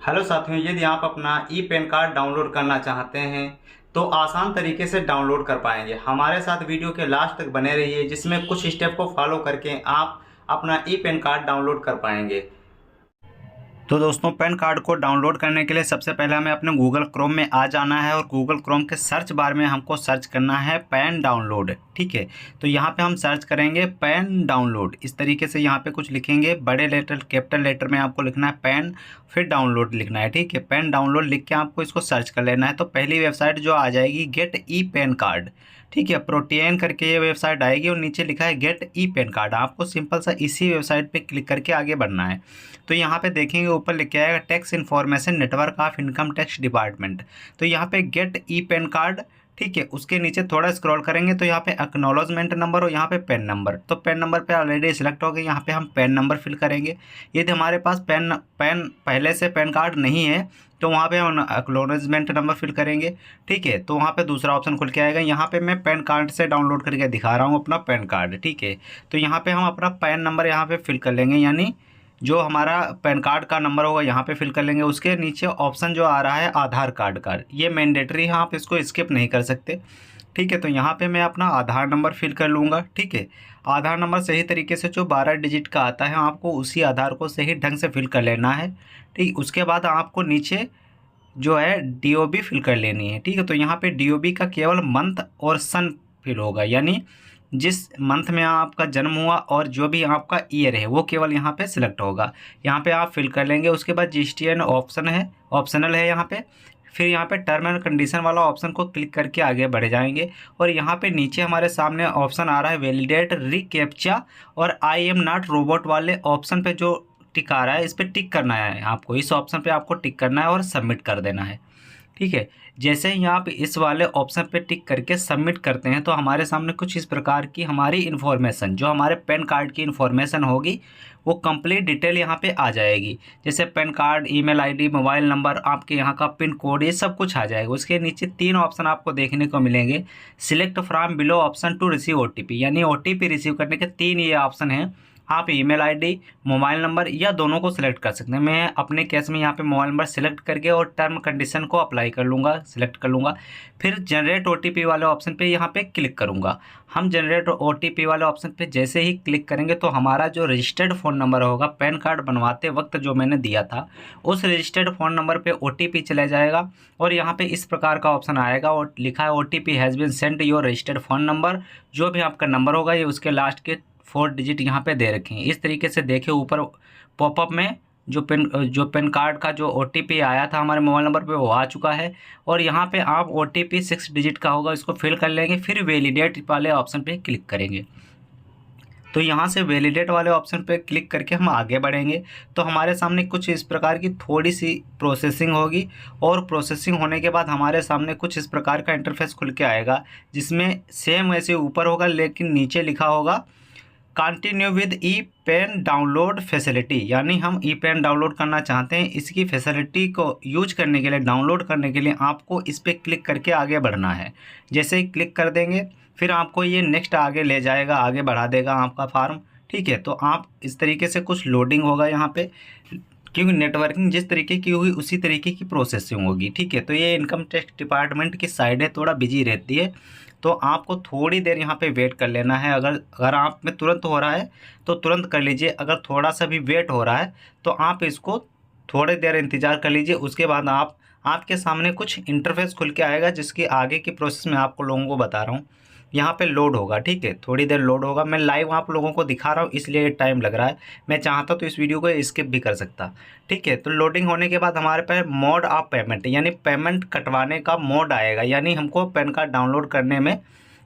Hello साथियों, यदि आप अपना ई पैन कार्ड डाउनलोड करना चाहते हैं तो आसान तरीके से डाउनलोड कर पाएंगे। हमारे साथ वीडियो के लास्ट तक बने रहिए, जिसमें कुछ स्टेप को फॉलो करके आप अपना ई पैन कार्ड डाउनलोड कर पाएंगे। तो दोस्तों, पैन कार्ड को डाउनलोड करने के लिए सबसे पहले हमें अपने गूगल क्रोम में आ जाना है और गूगल क्रोम के सर्च बार में हमको सर्च करना है पैन डाउनलोड। ठीक है, तो यहाँ पे हम सर्च करेंगे पैन डाउनलोड। इस तरीके से यहाँ पे कुछ लिखेंगे, बड़े लेटर कैपिटल लेटर में आपको लिखना है पैन, फिर डाउनलोड लिखना है। ठीक है, पैन डाउनलोड लिख के आपको इसको सर्च कर लेना है। तो पहली वेबसाइट जो आ जाएगी गेट ई पैन कार्ड। ठीक है, प्रोटेन करके ये वेबसाइट आएगी और नीचे लिखा है गेट ई पैन कार्ड। आपको सिंपल सा इसी वेबसाइट पे क्लिक करके आगे बढ़ना है। तो यहाँ पे देखेंगे ऊपर लिखा आएगा tax information network of income tax department. तो यहाँ पे गेट ई पैन कार्ड, ठीक है, उसके नीचे थोड़ा स्क्रॉल करेंगे तो यहाँ पे एक्नॉलेजमेंट नंबर और यहाँ पे पैन नंबर। तो पैन नंबर पे ऑलरेडी सिलेक्ट हो गए, यहाँ पे हम पैन नंबर फिल करेंगे। यदि हमारे पास पैन पहले से पैन कार्ड नहीं है तो वहाँ पे हम एक्नॉलेजमेंट नंबर फिल करेंगे। ठीक है, तो वहाँ पे दूसरा ऑप्शन खुल के आएगा। यहाँ पे मैं पैन कार्ड से डाउनलोड करके दिखा रहा हूँ अपना पैन कार्ड। ठीक है, तो यहाँ पे हम अपना पैन नंबर यहाँ पे फिल कर लेंगे, यानी जो हमारा पैन कार्ड का नंबर होगा यहाँ पे फिल कर लेंगे। उसके नीचे ऑप्शन जो आ रहा है आधार कार्ड का, ये मैंडेटरी है, आप इसको स्किप नहीं कर सकते। ठीक है, तो यहाँ पे मैं अपना आधार नंबर फिल कर लूँगा। ठीक है, आधार नंबर सही तरीके से जो 12 डिजिट का आता है आपको उसी आधार को सही ढंग से फिल कर लेना है। ठीक, उसके बाद आपको नीचे जो है डीओबी फिल कर लेनी है। ठीक है, तो यहाँ पे डीओबी का केवल मंथ और सन फिल होगा, यानी जिस मंथ में आपका जन्म हुआ और जो भी आपका ईयर है वो केवल यहाँ पे सिलेक्ट होगा। यहाँ पे आप फिल कर लेंगे। उसके बाद जीएसटीएन ऑप्शन है, ऑप्शनल है यहाँ पे। फिर यहाँ पे टर्म एंड कंडीशन वाला ऑप्शन को क्लिक करके आगे बढ़ जाएंगे और यहाँ पे नीचे हमारे सामने ऑप्शन आ रहा है वैलिडेट रिकैप्चा और आई एम नॉट रोबोट वाले ऑप्शन पे जो टिक आ रहा है इस पर टिक करना है आपको। इस ऑप्शन पे आपको टिक करना है और सबमिट कर देना है। ठीक है, जैसे ही आप इस वाले ऑप्शन पे टिक करके सबमिट करते हैं तो हमारे सामने कुछ इस प्रकार की हमारी इन्फॉर्मेशन, जो हमारे पैन कार्ड की इन्फॉर्मेशन होगी वो कंप्लीट डिटेल यहाँ पे आ जाएगी। जैसे pan card, email ID, mobile number, आपके यहाँ का पिन कोड, ये सब कुछ आ जाएगा। उसके नीचे 3 ऑप्शन आपको देखने को मिलेंगे। Select from below option to receive OTP, यानी ओटीपी रिसीव करने के 3 ये ऑप्शन हैं। आप ईमेल आईडी, मोबाइल नंबर या दोनों को सिलेक्ट कर सकते हैं। मैं अपने केस में यहाँ पे मोबाइल नंबर सिलेक्ट करके और टर्म कंडीशन को अप्लाई कर लूँगा, सिलेक्ट कर लूँगा। फिर जनरेट ओटीपी वाले ऑप्शन पे यहाँ पे क्लिक करूँगा। हम जनरेट ओटीपी वाले ऑप्शन पे जैसे ही क्लिक करेंगे तो हमारा जो रजिस्टर्ड फ़ोन नंबर होगा पैन कार्ड बनवाते वक्त जो मैंने दिया था उस रजिस्टर्ड फ़ोन नंबर पर ओटीपी चला जाएगा और यहाँ पर इस प्रकार का ऑप्शन आएगा और लिखा है OTP has been sent your registered phone number. जो भी आपका नंबर होगा ये उसके लास्ट के 4 डिजिट यहाँ पे दे रखे हैं। इस तरीके से देखिए ऊपर पॉपअप में जो पैन कार्ड का जो ओटीपी आया था हमारे मोबाइल नंबर पे वो आ चुका है और यहाँ पे आप ओटीपी 6 डिजिट का होगा, इसको फिल कर लेंगे। फिर वैलिडेट वाले ऑप्शन पे क्लिक करेंगे। तो यहाँ से वैलिडेट वाले ऑप्शन पे क्लिक करके हम आगे बढ़ेंगे तो हमारे सामने कुछ इस प्रकार की थोड़ी सी प्रोसेसिंग होगी और प्रोसेसिंग होने के बाद हमारे सामने कुछ इस प्रकार का इंटरफेस खुल के आएगा, जिसमें सेम वैसे ऊपर होगा लेकिन नीचे लिखा होगा continue with e PAN download facility, यानी हम ई पैन डाउनलोड करना चाहते हैं। इसकी फैसिलिटी को यूज करने के लिए, डाउनलोड करने के लिए आपको इस पर क्लिक करके आगे बढ़ना है। जैसे ही क्लिक कर देंगे फिर आपको ये नेक्स्ट आगे ले जाएगा, आगे बढ़ा देगा आपका फार्म। ठीक है, तो आप इस तरीके से कुछ लोडिंग होगा यहाँ पे, क्योंकि नेटवर्किंग जिस तरीके की हुई उसी तरीके की प्रोसेसिंग होगी। ठीक है, तो ये इनकम टैक्स डिपार्टमेंट की साइडें थोड़ा बिजी रहती है तो आपको थोड़ी देर यहाँ पे वेट कर लेना है। अगर आप में तुरंत हो रहा है तो तुरंत कर लीजिए, अगर थोड़ा सा भी वेट हो रहा है तो आप इसको थोड़ी देर इंतज़ार कर लीजिए। उसके बाद आपके सामने कुछ इंटरफेस खुल के आएगा जिसकी आगे की प्रोसेस मैं आपको लोगों को बता रहा हूँ। यहाँ पे लोड होगा। ठीक है, थोड़ी देर लोड होगा। मैं लाइव आप लोगों को दिखा रहा हूँ इसलिए टाइम लग रहा है। मैं चाहता तो इस वीडियो को स्किप भी कर सकता। ठीक है, तो लोडिंग होने के बाद हमारे पास मोड ऑफ पेमेंट, यानी पेमेंट कटवाने का मोड आएगा, यानी हमको पैन कार्ड डाउनलोड करने में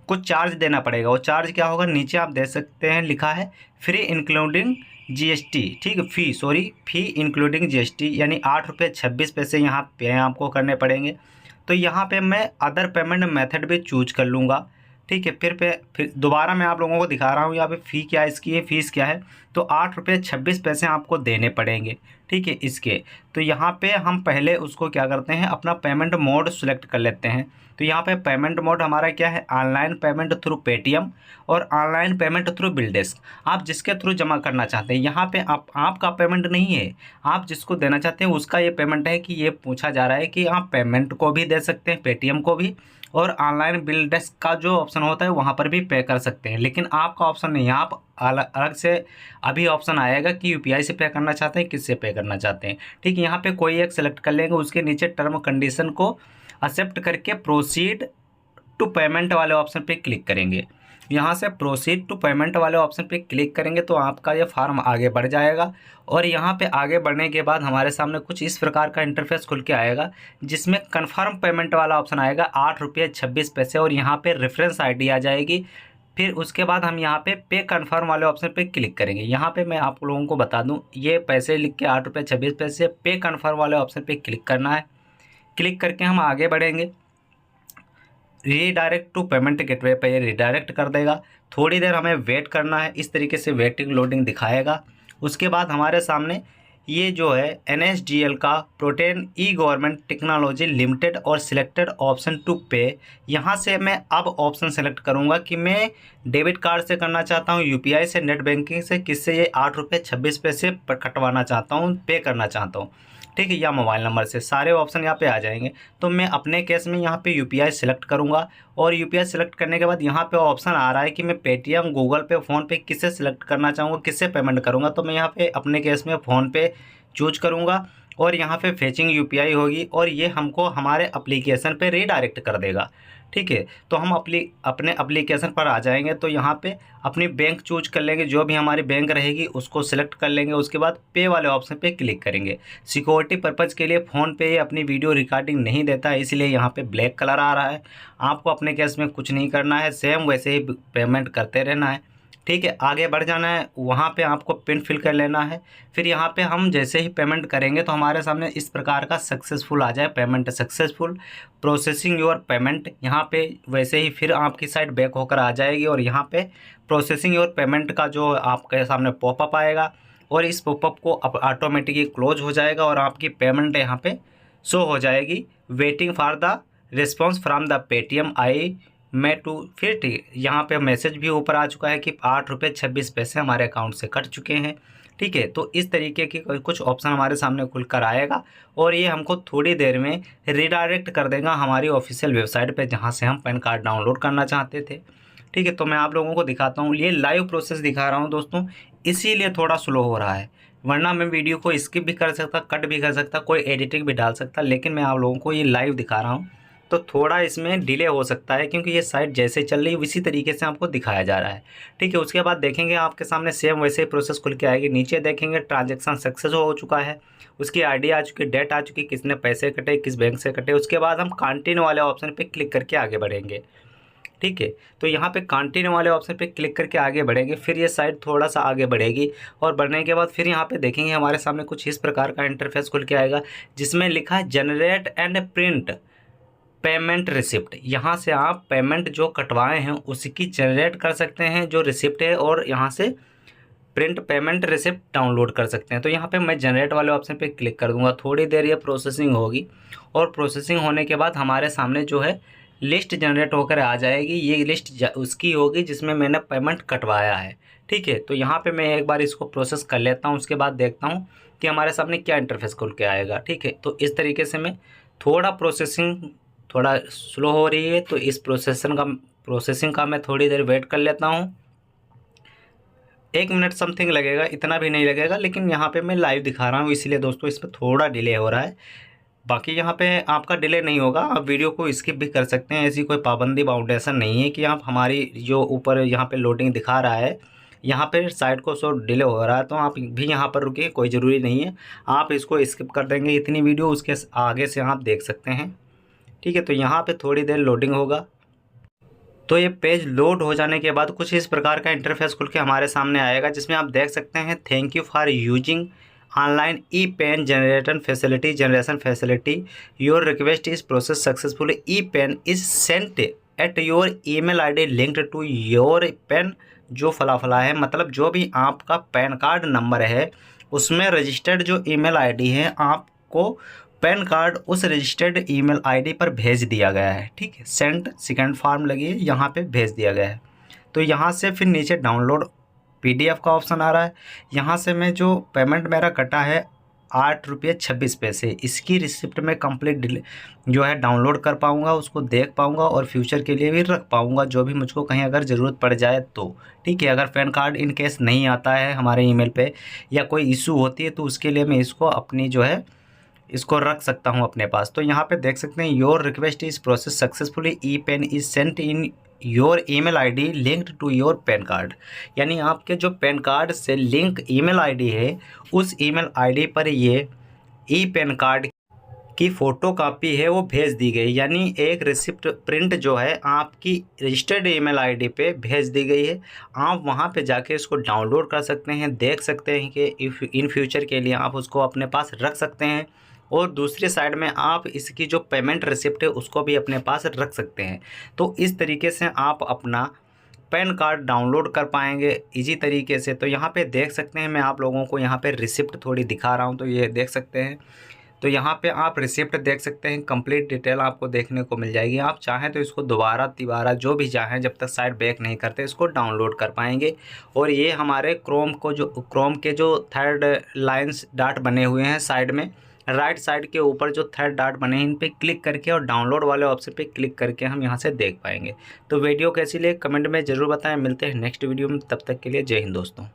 कुछ चार्ज देना पड़ेगा। वो चार्ज क्या होगा नीचे आप देख सकते हैं, लिखा है फ्री इंक्लूडिंग जीएसटी। ठीक है, फी इंक्लूडिंग जीएसटी, यानी 8 रुपये 26 पैसे यहाँ पे आपको करने पड़ेंगे। तो यहाँ पे मैं अदर पेमेंट मेथड भी चूज कर लूँगा। ठीक है, फिर दोबारा मैं आप लोगों को दिखा रहा हूँ यहाँ पे फ़ी क्या है, इसकी ये फीस क्या है। तो 8 रुपये 26 पैसे आपको देने पड़ेंगे। ठीक है इसके। तो यहाँ पे हम पहले उसको क्या करते हैं, अपना पेमेंट मोड सेलेक्ट कर लेते हैं। तो यहाँ पे पेमेंट मोड हमारा क्या है, ऑनलाइन पेमेंट थ्रू पेटीएम और ऑनलाइन पेमेंट थ्रू बिलडेस्क। आप जिसके थ्रू जमा करना चाहते हैं, यहाँ पे आपका पेमेंट नहीं है, आप जिसको देना चाहते हैं उसका ये पेमेंट है। कि ये पूछा जा रहा है कि आप पेमेंट को भी दे सकते हैं, पेटीएम को भी, और ऑनलाइन बिल डेस्क का जो ऑप्शन होता है वहाँ पर भी पे कर सकते हैं। लेकिन आपका ऑप्शन नहीं है, आप अलग से अभी ऑप्शन आएगा कि यूपीआई से पे करना चाहते हैं, किससे पे करना चाहते हैं। ठीक है, यहाँ पे कोई एक सेलेक्ट कर लेंगे, उसके नीचे टर्म कंडीशन को एक्सेप्ट करके प्रोसीड टू पेमेंट वाले ऑप्शन पे क्लिक करेंगे। यहाँ से प्रोसीड टू पेमेंट वाले ऑप्शन पे क्लिक करेंगे तो आपका ये फॉर्म आगे बढ़ जाएगा। और यहाँ पे आगे बढ़ने के बाद हमारे सामने कुछ इस प्रकार का इंटरफेस खुल के आएगा, जिसमें कन्फर्म पेमेंट वाला ऑप्शन आएगा 8 रुपये 26 पैसे, और यहाँ पे रेफरेंस आईडी आ जाएगी। फिर उसके बाद हम यहाँ पे कन्फर्म वाले ऑप्शन पे क्लिक करेंगे। यहाँ पे मैं आप लोगों को बता दूँ, ये पैसे लिख के 8 रुपये 26 पैसे, पे कन्फर्म वाले ऑप्शन पे क्लिक करना है। क्लिक करके हम आगे बढ़ेंगे, रीडायरेक्ट टू पेमेंट गेटवे पे ये रीडायरेक्ट कर देगा। थोड़ी देर हमें वेट करना है, इस तरीके से वेटिंग लोडिंग दिखाएगा। उसके बाद हमारे सामने ये जो है NSDL का प्रोटेन ई गवर्नमेंट टेक्नोलॉजी लिमिटेड और सिलेक्टेड ऑप्शन टू पे, यहाँ से मैं अब ऑप्शन सेलेक्ट करूँगा कि मैं डेबिट कार्ड से करना चाहता हूँ, यूपीआई से, नेट बैंकिंग से, किससे ये 8 रुपये 26 पैसे कटवाना चाहता हूँ, पे करना चाहता हूँ। ठीक है, या मोबाइल नंबर से, सारे ऑप्शन यहाँ पे आ जाएंगे। तो मैं अपने केस में यहाँ पे यूपीआई सेलेक्ट करूँगा, और यूपीआई सेलेक्ट करने के बाद यहाँ पे ऑप्शन आ रहा है कि मैं पेटीएम, गूगल पे, फ़ोन पे किससे सेलेक्ट करना चाहूँगा, किससे पेमेंट करूँगा। तो मैं यहाँ पे अपने केस में फ़ोन पे चूज करूँगा, और यहाँ पे फेचिंग यूपीआई होगी, और ये हमको हमारे एप्लीकेशन पे रीडायरेक्ट कर देगा। ठीक है, तो हम अपने एप्लीकेशन पर आ जाएंगे। तो यहाँ पे अपनी बैंक चूज कर लेंगे, जो भी हमारी बैंक रहेगी उसको सिलेक्ट कर लेंगे। उसके बाद पे वाले ऑप्शन पे क्लिक करेंगे। सिक्योरिटी पर्पज़ के लिए फ़ोन पे अपनी वीडियो रिकॉर्डिंग नहीं देता है, इसलिए यहाँ पे ब्लैक कलर आ रहा है। आपको अपने केस में कुछ नहीं करना है, सेम वैसे ही पेमेंट करते रहना है। ठीक है, आगे बढ़ जाना है, वहाँ पे आपको पिन फिल कर लेना है। फिर यहाँ पे हम जैसे ही पेमेंट करेंगे तो हमारे सामने इस प्रकार का सक्सेसफुल आ जाए, payment successful, processing your payment. यहाँ पे वैसे ही फिर आपकी साइड बैक होकर आ जाएगी, और यहाँ पे प्रोसेसिंग योर पेमेंट का जो आपके सामने पॉपअप आएगा, और इस पॉपअप को ऑटोमेटिकली क्लोज हो जाएगा, और आपकी पेमेंट यहाँ पे शो हो जाएगी। Waiting for the response from the Paytm आई मैं टू। फिर ठीक, यहाँ पे मैसेज भी ऊपर आ चुका है कि 8 रुपये 26 पैसे हमारे अकाउंट से कट चुके हैं। ठीक है, तो इस तरीके की कुछ ऑप्शन हमारे सामने खुलकर आएगा, और ये हमको थोड़ी देर में रिडायरेक्ट कर देगा हमारी ऑफिशियल वेबसाइट पे, जहाँ से हम पैन कार्ड डाउनलोड करना चाहते थे। ठीक है, तो मैं आप लोगों को दिखाता हूँ, ये लाइव प्रोसेस दिखा रहा हूँ दोस्तों, इसीलिए थोड़ा स्लो हो रहा है, वरना मैं वीडियो को स्किप भी कर सकता, कट भी कर सकता, कोई एडिटिंग भी डाल सकता, लेकिन मैं आप लोगों को ये लाइव दिखा रहा हूँ तो थोड़ा इसमें डिले हो सकता है, क्योंकि ये साइट जैसे चल रही है इसी तरीके से आपको दिखाया जा रहा है। ठीक है, उसके बाद देखेंगे आपके सामने सेम वैसे ही प्रोसेस खुल के आएगी। नीचे देखेंगे ट्रांजैक्शन सक्सेस हो चुका है, उसकी आईडी आ चुकी, डेट आ चुकी, किसने पैसे कटे, किस बैंक से कटे। उसके बाद हम कंटिन्यू वाले ऑप्शन पर क्लिक करके आगे बढ़ेंगे। ठीक है, तो यहाँ पे कंटिन्यू वाले ऑप्शन पे क्लिक करके आगे बढ़ेंगे। फिर ये साइट थोड़ा सा आगे बढ़ेगी, और बढ़ने के बाद फिर यहाँ पे देखेंगे हमारे सामने कुछ इस प्रकार का इंटरफेस खुल के आएगा, जिसमें लिखा है generate and print payment receipt. यहाँ से आप पेमेंट जो कटवाए हैं उसकी जनरेट कर सकते हैं जो रिसिप्ट है, और यहाँ से प्रिंट पेमेंट रिसिप्ट डाउनलोड कर सकते हैं। तो यहाँ पे मैं जनरेट वाले ऑप्शन पे क्लिक कर दूंगा। थोड़ी देर ये प्रोसेसिंग होगी, और प्रोसेसिंग होने के बाद हमारे सामने जो है लिस्ट जनरेट होकर आ जाएगी। ये लिस्ट उसकी होगी जिसमें मैंने पेमेंट कटवाया है। ठीक है, तो यहाँ पे मैं एक बार इसको प्रोसेस कर लेता हूँ, उसके बाद देखता हूँ कि हमारे सामने क्या इंटरफेस खुल के आएगा। ठीक है, तो इस तरीके से मैं प्रोसेसिंग थोड़ा स्लो हो रही है, तो इस प्रोसेसिंग का मैं थोड़ी देर वेट कर लेता हूँ। 1 मिनट समथिंग लगेगा, इतना भी नहीं लगेगा, लेकिन यहाँ पे मैं लाइव दिखा रहा हूँ इसलिए दोस्तों इसमें थोड़ा डिले हो रहा है। बाकी यहाँ पे आपका डिले नहीं होगा, आप वीडियो को स्किप भी कर सकते हैं, ऐसी कोई पाबंदी बाउंडेशन नहीं है कि आप हमारी जो ऊपर यहाँ पे लोडिंग दिखा रहा है यहाँ पे साइट को सो डिले हो रहा है तो आप भी यहाँ पर रुकिए, कोई ज़रूरी नहीं है, आप इसको स्किप कर देंगे, इतनी वीडियो उसके आगे से आप देख सकते हैं। ठीक है, तो यहाँ पे थोड़ी देर लोडिंग होगा। तो ये पेज लोड हो जाने के बाद कुछ इस प्रकार का इंटरफेस खुल के हमारे सामने आएगा, जिसमें आप देख सकते हैं thank you for using online e PAN generation facility your request is process successfully e PAN is sent at your email ID linked to your PAN जो फला है, मतलब जो भी आपका पैन कार्ड नंबर है उसमें रजिस्टर्ड जो ईमेल आईडी है आपको पैन कार्ड उस रजिस्टर्ड ईमेल आईडी पर भेज दिया गया है। ठीक है, सेंड सेकंड फॉर्म लगी है, यहाँ पे भेज दिया गया है। तो यहाँ से फिर नीचे डाउनलोड PDF का ऑप्शन आ रहा है। यहाँ से मैं जो पेमेंट मेरा कटा है 8 रुपये 26 पैसे, इसकी रिसिप्ट में कंप्लीट जो है डाउनलोड कर पाऊँगा, उसको देख पाऊँगा और फ्यूचर के लिए भी रख पाऊँगा, जो भी मुझको कहीं अगर ज़रूरत पड़ जाए तो। ठीक है, अगर पैन कार्ड इन केस नहीं आता है हमारे ईमेल पे या कोई इशू होती है तो उसके लिए मैं इसको अपनी जो है इसको रख सकता हूँ अपने पास। तो यहाँ पे देख सकते हैं your request is process successfully, e PAN is sent in your email ID linked to your PAN card. यानी आपके जो पैन कार्ड से लिंक ईमेल आईडी है उस ईमेल आईडी पर ये ई पैन कार्ड की फ़ोटो कापी है वो भेज दी गई, यानी एक रिसिप्ट प्रिंट जो है आपकी रजिस्टर्ड ईमेल आईडी पे भेज दी गई है। आप वहाँ पे जाके इसको डाउनलोड कर सकते हैं, देख सकते हैं कि इफ़ इन फ्यूचर के लिए आप उसको अपने पास रख सकते हैं। और दूसरी साइड में आप इसकी जो पेमेंट रिसिप्ट है उसको भी अपने पास रख सकते हैं। तो इस तरीके से आप अपना पैन कार्ड डाउनलोड कर पाएंगे इजी तरीके से। तो यहाँ पे देख सकते हैं, मैं आप लोगों को यहाँ पे रिसिप्ट थोड़ी दिखा रहा हूँ, तो ये देख सकते हैं। तो यहाँ पे आप रिसिप्ट देख सकते हैं, कंप्लीट डिटेल आपको देखने को मिल जाएगी। आप चाहें तो इसको दोबारा तिबारा जो भी चाहें, जब तक साइट बैक नहीं करते इसको डाउनलोड कर पाएंगे। और ये हमारे क्रोम के जो थर्ड लाइन्स डॉट बने हुए हैं साइड में, राइट साइड के ऊपर जो थर्ड डॉट बने हैं इन पे क्लिक करके और डाउनलोड वाले ऑप्शन पे क्लिक करके हम यहाँ से देख पाएंगे। तो वीडियो कैसी लगी कमेंट में ज़रूर बताएं। मिलते हैं नेक्स्ट वीडियो में, तब तक के लिए जय हिंद दोस्तों।